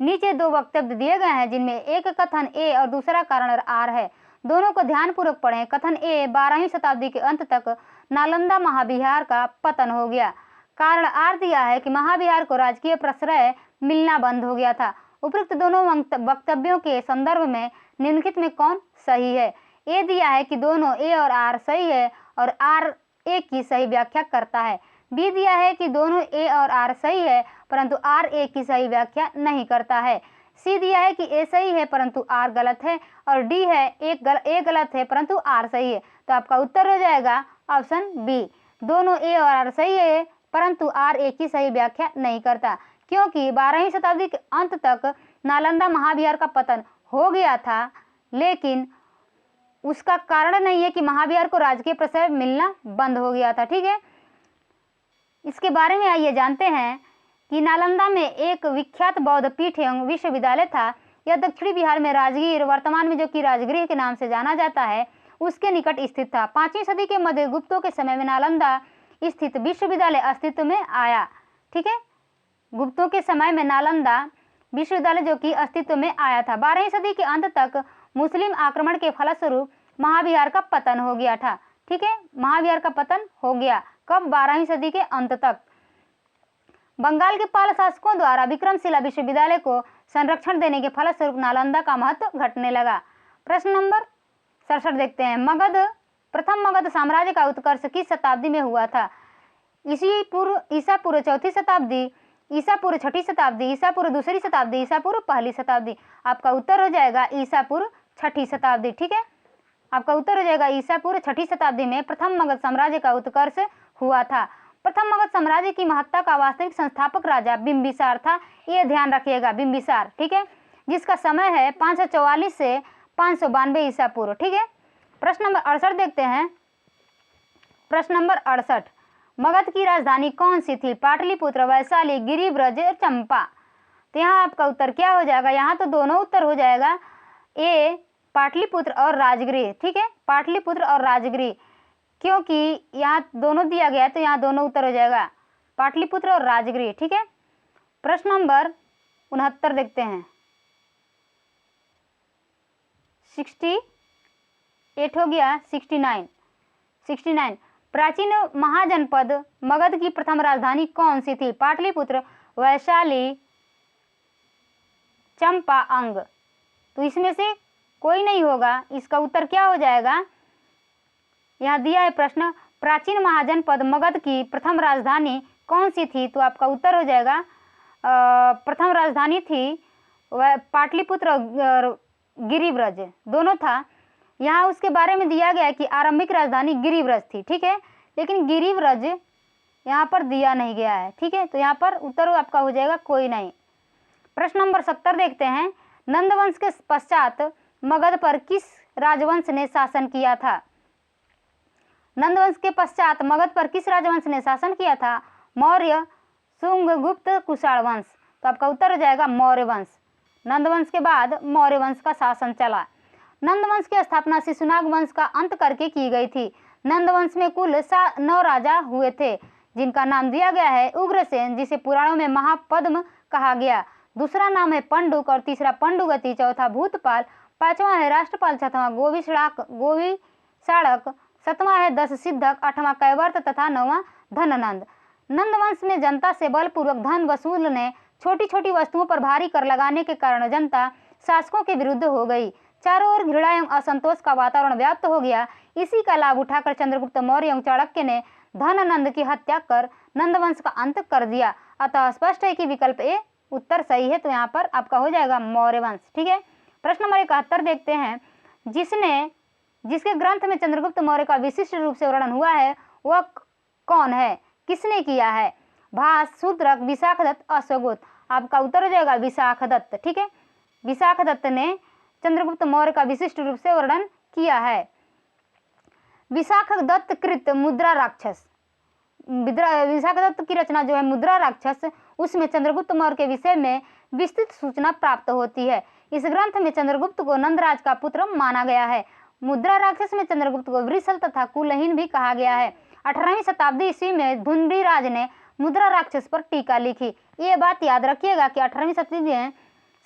नीचे 2 वक्तव्य दिए गए हैं जिनमें एक कथन ए और दूसरा कारण आर है। दोनों को ध्यानपूर्वक पढ़ें। कथन ए, 12वीं शताब्दी के अंत तक नालंदा महाविहार का पतन हो गया। कारण आर दिया है कि महाविहार को राजकीय प्रश्रय मिलना बंद हो गया था। उपयुक्त दोनों वक्तव्यों के संदर्भ में निम्नलिखित में कौन सही है? ए दिया है कि दोनों ए और आर सही है और आर ए की सही व्याख्या करता है। बी दिया है कि दोनों ए और आर सही है परंतु आर ए की सही व्याख्या नहीं करता है। सी दिया है कि ए सही है परंतु आर गलत है और डी है ए गलत है परंतु आर सही है। तो आपका उत्तर हो जाएगा ऑप्शन बी, दोनों ए और आर सही है परंतु आर ए की सही व्याख्या नहीं करता, क्योंकि 12वीं शताब्दी के अंत तक नालंदा महाविहार का पतन हो गया था, लेकिन उसका कारण नहीं है कि महाविहार को राजकीय प्रश्रय मिलना बंद हो गया था। ठीक है, इसके बारे में आइए जानते हैं कि नालंदा में एक विख्यात बौद्ध पीठ एवं विश्वविद्यालय था। यह दक्षिणी बिहार में राजगीर, वर्तमान में जो कि राजगृह के नाम से जाना जाता है, उसके निकट स्थित था। 5वीं सदी के मध्य गुप्तों के समय में नालंदा स्थित विश्वविद्यालय अस्तित्व में आया। ठीक है, गुप्तों के समय में नालंदा विश्वविद्यालय जो कि अस्तित्व में आया था। 12वीं सदी के अंत तक मुस्लिम आक्रमण के फलस्वरूप महाविहार का पतन हो गया था। ठीक है, महाविहार का पतन हो गया कब? 12वीं सदी के अंत तक। बंगाल के पाल शासकों द्वारा विक्रमशिला विश्वविद्यालय को संरक्षण देने के फलस्वरूप नालंदा का महत्व घटने लगा। प्रश्न नंबर 67 देखते हैं। प्रथम मगध साम्राज्य का उत्कर्ष किस शताब्दी में हुआ था? ईसा पूर्व 4वीं शताब्दी, ईसा पूर्व 6वीं शताब्दी, ईसा पूर्व 2री शताब्दी, ईसा पूर्व 1ली शताब्दी। आपका उत्तर हो जाएगा ईसा पूर्व 6वीं शताब्दी। ठीक है, आपका उत्तर हो जाएगा ईसा पूर्व 6वीं शताब्दी में प्रथम मगध साम्राज्य का उत्कर्ष हुआ था। प्रथम मगध साम्राज्य की महत्ता का वास्तविक संस्थापक राजा बिंबिसार था। ये ध्यान रखिएगा, बिंबिसार। ठीक है, जिसका समय है 544 से 592 ईसा पूर्व। ठीक है, प्रश्न नंबर 68 देखते हैं। प्रश्न नंबर 68, मगध की राजधानी कौन सी थी? पाटलिपुत्र, वैशाली, गिरिब्रज, चंपा। तो यहाँ आपका उत्तर क्या हो जाएगा? यहाँ तो दोनों उत्तर हो जाएगा, ए पाटलिपुत्र और राजगृह। ठीक है, पाटलिपुत्र और राजगृह। क्योंकि यहाँ दोनों दिया गया है तो यहाँ दोनों उत्तर हो जाएगा, पाटलिपुत्र और राजगृह। ठीक है, प्रश्न नंबर 69 देखते हैं। 68 हो गया, 69। प्राचीन महाजनपद मगध की प्रथम राजधानी कौन सी थी? पाटलिपुत्र, वैशाली, चंपा, अंग। तो इसमें से कोई नहीं होगा, इसका उत्तर क्या हो जाएगा? यहाँ दिया है प्रश्न, प्राचीन महाजनपद मगध की प्रथम राजधानी कौन सी थी? तो आपका उत्तर हो जाएगा प्रथम राजधानी थी वह पाटलिपुत्र और गिरिव्रज दोनों था। यहाँ उसके बारे में दिया गया है कि आरंभिक राजधानी गिरिव्रज थी। ठीक है, लेकिन गिरिव्रज यहाँ पर दिया नहीं गया है। ठीक है, तो यहाँ पर उत्तर आपका हो जाएगा कोई नहीं। प्रश्न नंबर 70 देखते हैं। नंदवंश के पश्चात मगध पर किस राजवंश ने शासन किया था? नंदवंश के पश्चात मगध पर किस राजवंश ने शासन किया था? मौर्य, शुंग, गुप्त, कुषाण वंश। तो आपका उत्तर हो जाएगा मौर्य वंश। नंदवंश के बाद मौर्य वंश का शासन चला। नंदवंश की स्थापना शिशुनाग वंश का अंत करके की गई थी। नंदवंश में कुल 9 राजा हुए थे, जिनका नाम दिया गया है उग्रसेन, जिसे पुराणों में महापद्म कहा गया। दूसरा नाम है पंडुक और तीसरा पंडुगति, चौथा भूतपाल, पांचवा है राष्ट्रपाल, छठवां गोविशाड़क, सातवां है दस सिद्धक, आठवां कैवर्त तथा नौवां धननंद। नंदवंश में जनता से बलपूर्वक धन वसूलने, छोटी छोटी वस्तुओं पर भारी कर लगाने के कारण जनता शासकों के विरुद्ध हो गई। चारों ओर घृणा एवं असंतोष का वातावरण व्याप्त हो गया। इसी का लाभ उठाकर चंद्रगुप्त मौर्य एवं चाणक्य ने धननंद की हत्या कर नंदवंश का अंत कर दिया। अतः स्पष्ट है कि विकल्प ए उत्तर सही है। तो यहाँ पर आपका हो जाएगा मौर्य वंश। ठीक है, प्रश्न नंबर 71 देखते हैं। जिसके ग्रंथ में चंद्रगुप्त मौर्य का विशिष्ट रूप से वर्णन हुआ है वह कौन है? किसने किया है? भास, शूद्रक, विशाखदत्त, अश्वघोष। आपका उत्तर हो जाएगा विशाखदत्त। ठीक है, विशाखदत्त ने चंद्रगुप्त मौर्य का विशिष्ट रूप से वर्णन किया है। विशाखदत्त कृत मुद्रा राक्षस, विशाखदत्त की रचना जो है मुद्रा राक्षस, उसमें चंद्रगुप्त मौर्य के विषय में विस्तृत सूचना प्राप्त होती है। इस ग्रंथ में चंद्रगुप्त को नंदराज का पुत्र माना गया है। मुद्रा राक्षस में चंद्रगुप्त को वृषल तथा कुलहीन भी कहा गया है। 18वीं शताब्दी ईस्वी में धुंडरीराज ने मुद्रा राक्षस पर टीका लिखी। ये बात याद रखिएगा कि 18वीं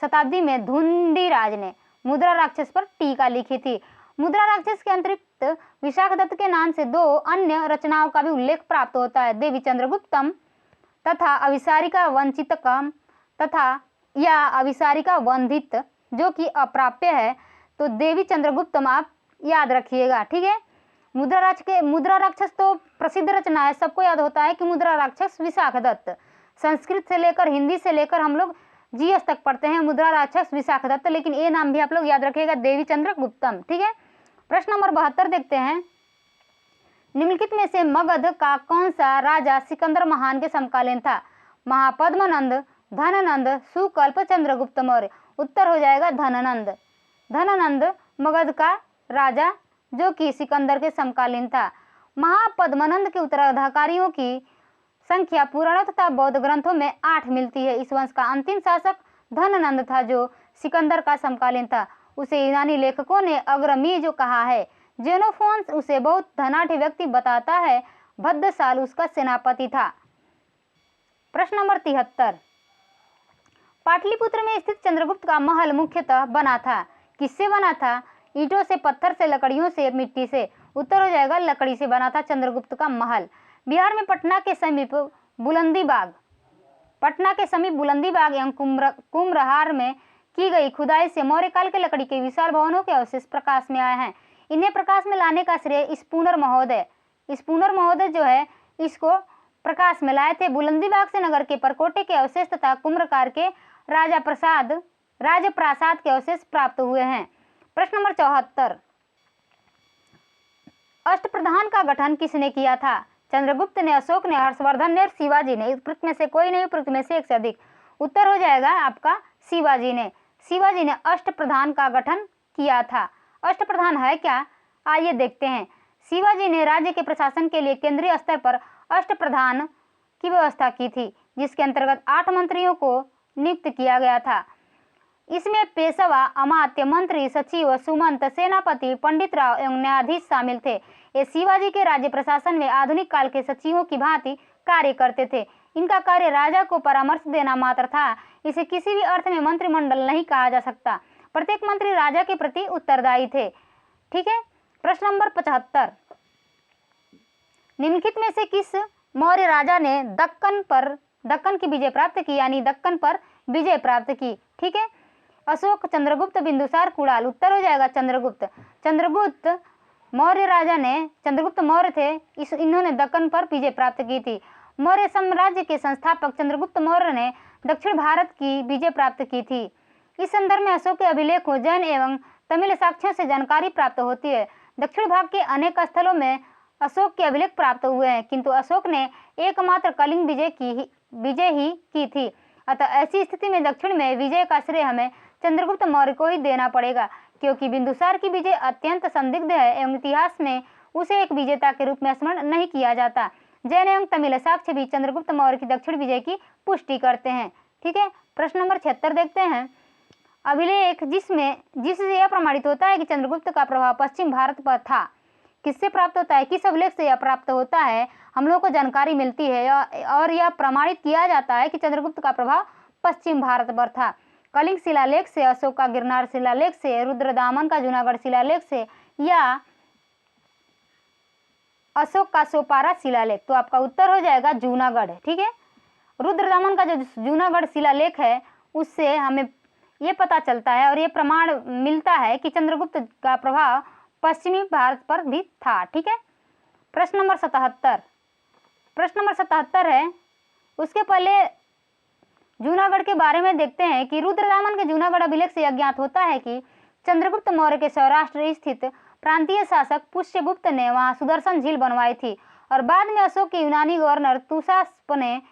शताब्दी में धुंडरीराज ने मुद्रा राक्षस पर टीका लिखी थी। मुद्रा राक्षस के अतिरिक्त विशाखदत्त के नाम से 2 अन्य रचनाओं का भी उल्लेख प्राप्त होता है, देवी चंद्रगुप्तम तथा अविसारिका वंचितकम तथा या अविसारिका वंदित, जो कि अप्राप्य है। तो देवी चंद्रगुप्तम आप याद रखिएगा। ठीक है, मुद्रा राक्षस तो प्रसिद्ध रचना है, सबको याद होता है कि मुद्रा राक्षस विशाखदत्त। संस्कृत से लेकर हिंदी से लेकर हम लोग जीएस तक पढ़ते हैं मुद्रा राक्षस विशाखदत्त, लेकिन ये नाम भी आप लोग याद रखिएगा, देवी चंद्रगुप्तम। ठीक है, प्रश्न नंबर 72 देखते हैं। निम्नलिखित में से मगध का कौन सा राजा सिकंदर महान के समकालीन था? महापद्मनंद, धननंद, सुकल्प, चंद्रगुप्त मौर्य। उत्तर हो जाएगा धननंद। धननंद मगध का राजा जो कि सिकंदर के समकालीन था। महापद्मनंद के उत्तराधिकारियों की संख्या पुराणों तथा बौद्ध ग्रंथों में 8 मिलती है। इस वंश का अंतिम शासक धननंद था जो सिकंदर का समकालीन था। उसे यूनानी लेखकों ने अग्रमी जो कहा है। जेनोफोन्स उसे बहुत धनाढ़ व्यक्ति बताता है। भद्रसाल उसका सेनापति था। प्रश्न नंबर 73। पाटलिपुत्र में स्थित चंद्रगुप्त का महल मुख्यतः बना था। किससे बना था? ईंटों से, पत्थर से, लकड़ियों से, मिट्टी से। उत्तर हो जाएगा लकड़ी से बना था चंद्रगुप्त का महल। बिहार में पटना के समीप बुलंदी बाग एवं कुम्हरार में की गई खुदाई से मौर्य काल के लकड़ी के विशाल भवनों के अवशेष प्रकाश में आए हैं। इन्हें प्रकाश में लाने का श्रेय स्पूनर महोदय जो है इसको प्रकाश में लाए थे। बुलंदी बाग से नगर के परकोटे के अवशेष तथा कुम्हरार के राजप्रासाद के अवशेष प्राप्त हुए हैं। प्रश्न नंबर 74। अष्टप्रधान का गठन किसने किया था? चंद्रगुप्त ने, अशोक ने, हर्षवर्धन ने और शिवाजी ने। उपरोक्त में से कोई नहीं, उपरोक्त में से एक से अधिक। उत्तर हो जाएगा आपका शिवाजी ने अष्टप्रधान का गठन किया था। अष्टप्रधान है क्या? आइए देखते हैं। शिवाजी ने राज्य के प्रशासन के लिए केंद्रीय स्तर पर अष्टप्रधान की व्यवस्था की थी, जिसके अंतर्गत 8 मंत्रियों को नियुक्त किया गया था। इसमें पेशवा, अमात्य, मंत्री, सचिव, सुमंत, सेनापति, पंडित राव एवं न्यायाधीश शामिल थे। ये शिवाजी के राज्य प्रशासन में आधुनिक काल के सचिवों की भांति कार्य करते थे। इनका कार्य राजा को परामर्श देना मात्र था। इसे किसी भी अर्थ में मंत्रिमंडल नहीं कहा जा सकता। प्रत्येक मंत्री राजा के प्रति उत्तरदायी थे। ठीक है। प्रश्न नंबर 75, निम्नलिखित में से किस मौर्य राजा ने दक्कन की विजय प्राप्त की, यानी दक्कन पर विजय प्राप्त की। ठीक है। अशोक, चंद्रगुप्त, बिंदुसार, कुणाल। उत्तर हो जाएगा चंद्रगुप्त। चंद्रगुप्त मौर्य थे, इन्होंने दक्कन पर विजय प्राप्त की थी। मौर्य साम्राज्य के संस्थापक चंद्रगुप्त मौर्य ने दक्षिण भारत की विजय प्राप्त की थी। इस संदर्भ में अशोक के अभिलेखों, जैन एवं तमिल साक्ष्यों से जानकारी प्राप्त होती है। दक्षिण भाग के अनेक स्थलों में अशोक के अभिलेख प्राप्त हुए हैं, किंतु अशोक ने एकमात्र कलिंग विजय ही की थी। अतः ऐसी स्थिति में दक्षिण में विजय का श्रेय हमें चंद्रगुप्त मौर्य को ही देना पड़ेगा, क्योंकि बिंदुसार की विजय अत्यंत संदिग्ध है एवं इतिहास में उसे एक विजेता के रूप में स्मरण नहीं किया जाता। जैन एवं तमिल साक्ष्य भी चंद्रगुप्त मौर्य की दक्षिण विजय की पुष्टि करते हैं। ठीक है। प्रश्न नंबर 76 देखते हैं। अभिलेख जिससे यह प्रमाणित होता है कि चंद्रगुप्त का प्रभाव पश्चिम भारत पर था, किससे प्राप्त होता है, किस अभिलेख से यह प्राप्त होता है, हम लोग को जानकारी मिलती है और यह प्रमाणित किया जाता है कि चंद्रगुप्त का प्रभाव पश्चिम भारत पर था। कलिंग शिलालेख से, अशोक का गिरनार शिलालेख से, रुद्रदामन का जूनागढ़ शिलालेख से, या अशोक का सोपारा शिलालेख। तो आपका उत्तर हो जाएगा जूनागढ़। ठीक है। रुद्रदामन का जो जूनागढ़ शिलालेख है उससे हमें ये पता चलता है और ये प्रमाण मिलता है कि चंद्रगुप्त का प्रभाव पश्चिमी भारत पर भी था। ठीक है। प्रश्न नंबर 77 है, उसके पहले जूनागढ़ के बारे में देखते हैं कि रुद्रदामन के जूनागढ़ अभिलेख से यह ज्ञात होता है कि चंद्रगुप्त मौर्य के सौराष्ट्र स्थित प्रांतीय शासक पुष्यगुप्त ने वहां सुदर्शन झील बनवाई थी और बाद में अशोक के यूनानी गवर्नर तुषास्प ने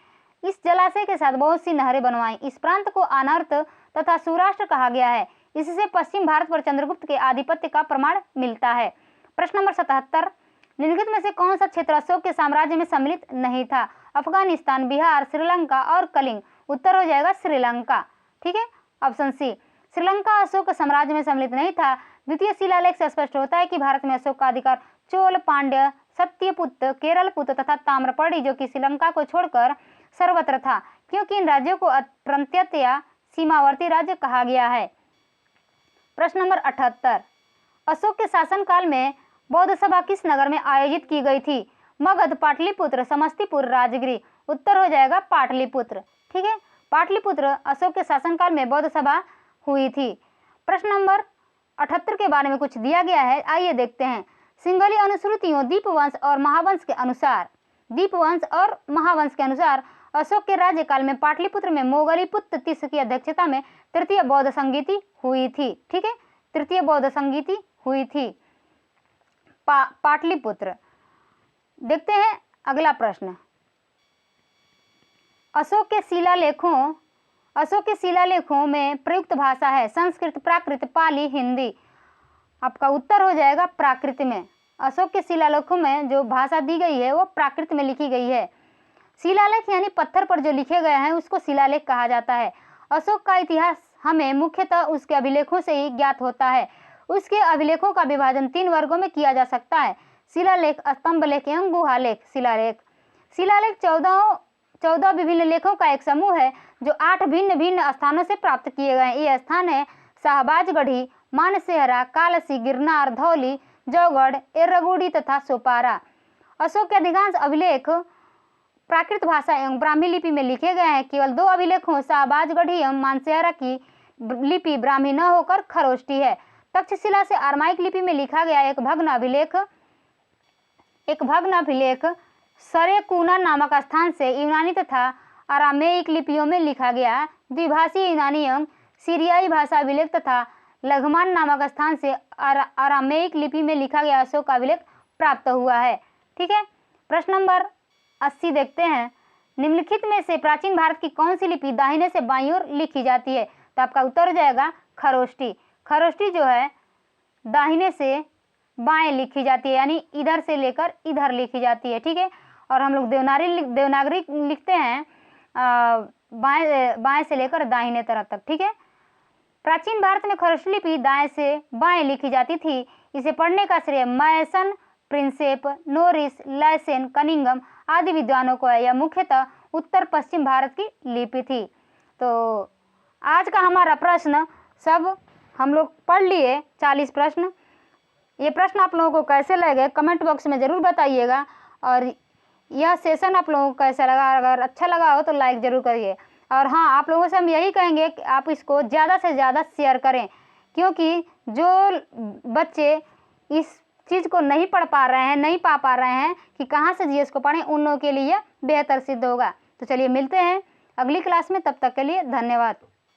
इस जलाशय के साथ बहुत सी नहरें बनवाई। इस प्रांत को अनर्त तथा सौराष्ट्र कहा गया है। इससे पश्चिम भारत पर चंद्रगुप्त के आधिपत्य का प्रमाण मिलता है। प्रश्न नंबर 77, निम्नलिखित में से कौन सा क्षेत्र अशोक के साम्राज्य में सम्मिलित नहीं था? अफगानिस्तान, बिहार, श्रीलंका और कलिंग। उत्तर हो जाएगा श्रीलंका। ठीक है। ऑप्शन सी, श्रीलंका अशोक साम्राज्य में सम्मिलित नहीं था। द्वितीय शिलालेख से स्पष्ट होता है कि भारत में अशोक का अधिकार चोल, पांड्य, सत्यपुत्र, केरलपुत्र तथा ताम्रपर्णी जो कि श्रीलंका को छोड़कर सर्वत्र था, क्योंकि इन राज्यों को अप्रत्यत या सीमावर्ती राज्य कहा गया है। प्रश्न नंबर 78, अशोक के शासनकाल में बौद्ध सभा किस नगर में आयोजित की गई थी? मगध, पाटलिपुत्र, समस्तीपुर, राजगिरी। उत्तर हो जाएगा पाटलिपुत्र। ठीक है। पाटलिपुत्र अशोक के शासनकाल में बौद्ध सभा हुई थी। प्रश्न नंबर 78 के बारे में कुछ दिया गया है, आइए देखते हैं। सिंघली अनुश्रुतियों दीपवंश और महावंश के अनुसार अशोक के राज्यकाल में पाटलिपुत्र में मोगलीपुत्र तीस की अध्यक्षता में तृतीय बौद्ध संगीति हुई थी। ठीक है। तृतीय बौद्ध संगीति हुई थी पाटलिपुत्र। देखते हैं अगला प्रश्न। अशोक के शिलालेखों में प्रयुक्त भाषा है संस्कृत, प्राकृत, पाली, हिंदी। आपका उत्तर हो जाएगा प्राकृत में। अशोक के शिलालेखों में जो भाषा दी गई है वो प्राकृत में लिखी गई है। शिलालेख यानी पत्थर पर जो लिखे गए हैं उसको शिलालेख कहा जाता है। अशोक का इतिहास हमें मुख्यतः उसके अभिलेखों से ही ज्ञात होता है। उसके अभिलेखों का विभाजन 3 वर्गों में किया जा सकता है: शिलालेख, स्तंभलेख एवं गुहालेख। शिलालेख 14 विभिन्न लेखों का एक समूह है जो 8 भिन्न भिन्न स्थानों से प्राप्त किए गए हैं। ये स्थान है शाहबाजगढ़ी, मानसेहरा, कालसी, गिरनार, धौली, जौगढ़, एर्रगुडी तथा सोपारा। अशोक के अधिकांश अभिलेख प्राकृत भाषा एवं ब्राह्मी लिपि में लिखे गए हैं। केवल 2 अभिलेखों शाहबाजगढ़ी एवं मानसेहरा की लिपि ब्राह्मी न होकर खरोष्टी है। तक्षशिला से अरमाइक लिपि में लिखा गया एक भग्न अभिलेख सरेकुना नामक स्थान से यूनानी तथा अरामेइक लिपियों में लिखा गया द्विभाषीय यूनानी एवं सीरियाई भाषा अभिलेख तथा लघमान नामक स्थान से अरामेइक लिपि में लिखा गया अशोक का अभिलेख प्राप्त हुआ है। ठीक है। प्रश्न नंबर 80 देखते हैं। निम्नलिखित में से प्राचीन भारत की कौन सी लिपि दाहिने से बाईं ओर लिखी जाती है? तो आपका उत्तर हो जाएगा खरोष्टी। खरोष्टी जो है दाहिने से बाएं लिखी जाती है, यानी इधर से लेकर इधर लिखी जाती है। ठीक है। और हम लोग देवनागरी लिखते हैं बाएं से लेकर दाहिने तरफ तक। ठीक है। प्राचीन भारत में खरोष्ट लिपि दाएं से बाएं लिखी जाती थी। इसे पढ़ने का श्रेय मैसन, प्रिंसेप, नोरिस, लाइसेन, कनिंगम आदि विद्वानों को है। यह मुख्यतः उत्तर पश्चिम भारत की लिपि थी। तो आज का हमारा प्रश्न सब हम लोग पढ़ लिए 40 प्रश्न। ये प्रश्न आप लोगों को कैसे लगे कमेंट बॉक्स में ज़रूर बताइएगा, और यह सेशन आप लोगों को कैसा लगा, अगर अच्छा लगा हो तो लाइक ज़रूर करिए। और हाँ, आप लोगों से हम यही कहेंगे कि आप इसको ज़्यादा से ज़्यादा शेयर करें, क्योंकि जो बच्चे इस चीज़ को नहीं पढ़ पा रहे हैं, नहीं पा रहे हैं कि कहाँ से जीएस को पढ़ें, उन लोगों के लिए बेहतर सिद्ध होगा। तो चलिए मिलते हैं अगली क्लास में, तब तक के लिए धन्यवाद।